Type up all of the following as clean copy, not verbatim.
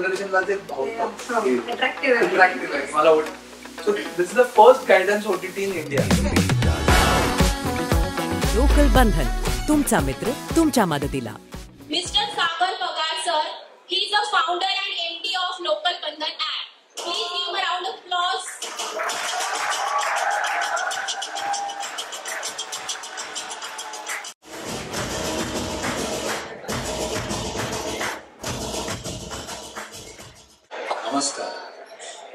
जनरेशनला ते भावतात, अट्रॅक्टिव्ह आहे मला वाटतं. So this is the first guidance OTT in India. Local बंधन, तुमचा मित्र तुमच्या मदतीला. मिस्टर सागर पगार sir, he is the founder and MD of Local Bandhan app. Please give a round of applause. नमस्कार,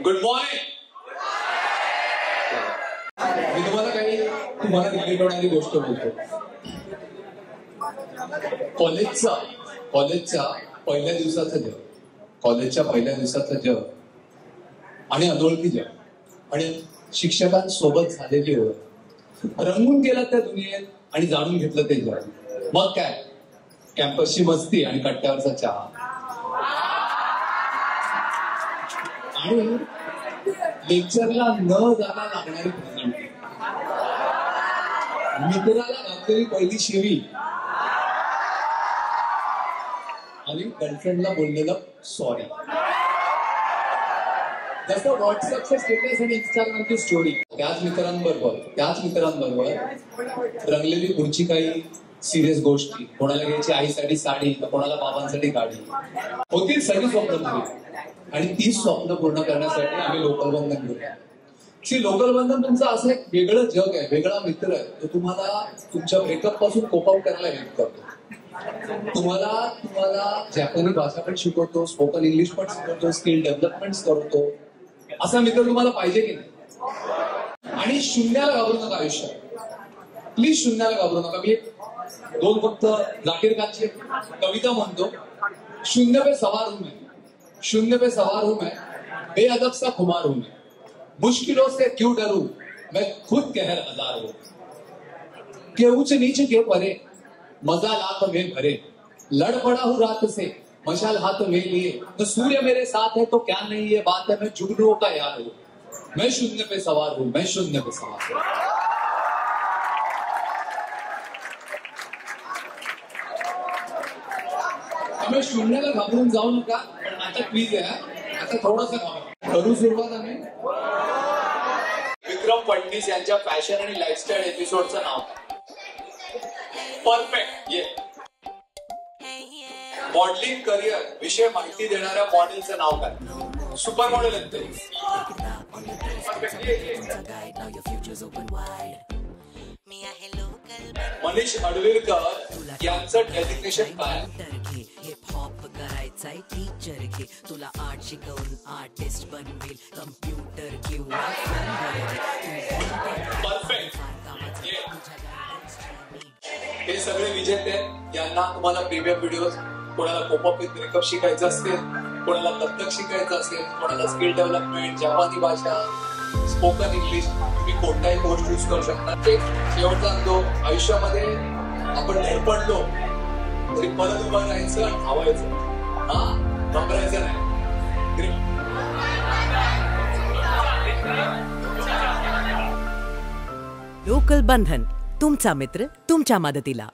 गुड मॉर्निंग. मी तुम्हाला रिलेट होणारी गोष्ट बोलतो. कॉलेजच्या पहिल्या दिवसाचं जग आणि अनोळखी जग आणि शिक्षकांसोबत झालेली ओळख, रंगून गेला त्या दुनियेत आणि जाणून घेतलं ते जग. मग काय, कॅम्पसची मस्ती आणि कट्ट्यावरचा चहा आणि लेक्चरला न जाता लागणारी प्रेझेंटी, मित्राला घातलेली पहिली शिवी आणि गर्लफ्रेंडला बोललेलं सॉरी. जसं व्हॉट्सअपचं स्टेटस आणि इंस्टाग्रामची स्टोरी, त्याच मित्रांबरोबर रंगलेली पुढची काही सिरियस गोष्टी, कोणाला घ्यायची आईसाठी साडी तर कोणाला बाबांसाठी गाडी, होती सगळी स्वप्न पुरी. आणि ती स्वप्न पूर्ण करण्यासाठी आम्ही लोकल बंधन घेऊया. लोकल बंधन तुमचं असं एक वेगळं जग आहे, वेगळा मित्र आहे. तो तुम्हाला तुमच्या ब्रेकअप पासून कोप आउट करायला हेल्प करतो. तुम्हाला जपानी भाषा पण शिकवतो, स्पोकन इंग्लिश पण शिकवतो, स्किल डेव्हलपमेंट करतो. असा मित्र तुम्हाला पाहिजे की नाही? आणि शून्याला घाबरू नका आयुष्यात, प्लीज शून्याला घाबरू नका. मी दोन फक्त जाकीर खानची कविता म्हणतो. शून्य पे सवार हूं मैं, बेअदब सा खुमार हूं मैं, मुश्किलों से क्यों डरूं, मैं खुद कहर हजार हूं. के ऊंच नीच के परे, मजा लाख में भरे, लड़ पड़ा हूं रात से, मशाल हाथ में लिए, तो सूर्य मेरे साथ है तो क्या नहीं ये बात है, मैं जुगनुओं का यार हूं, मैं शून्य पे सवार हूं. त्यामुळे शून्याला घाबरून जाऊ नका. पण आता प्लीज आहे, आता थोडंसं करू सुरुवात. आम्ही विक्रम फडणीस यांच्या फॅशन आणि लाईफस्टाईल एपिसोडचं नाव परफेक्ट. मॉडेलिंग करिअर विषय माहिती देणाऱ्या मॉडेलचं नाव काय? सुपर मॉडेल आहेत ते. मनीष अडविलकर यांचं डेझिग्नेशन काय? हिप-हॉप करायचाय टीचर घे, तुला आर्ट शिकवून आर्टिस्ट बनवेल, कम्प्युटर किंवा परफेक्ट. हे सगळे विजेते यांना तुम्हाला प्रीमियम व्हिडिओज, कोणाला कोपअप विथ ब्रेकअप शिकायचं असेल, कोणाला दत्तक शिकायचं असेल, कोणाला स्किल डेव्हलपमेंट, जपानी भाषा, स्पोकन इंग्लिश, तुम्ही कोणताही कोर्स यूज करू शकता. एक शेवटचा अनुभव, आयुष्यामध्ये आपण धडपडलो तरी परत उभं राहायचं आणि धावायचं, घाबरायचं नाही. लोकल बंधन, तुमचा मित्र तुमच्या मदतीला.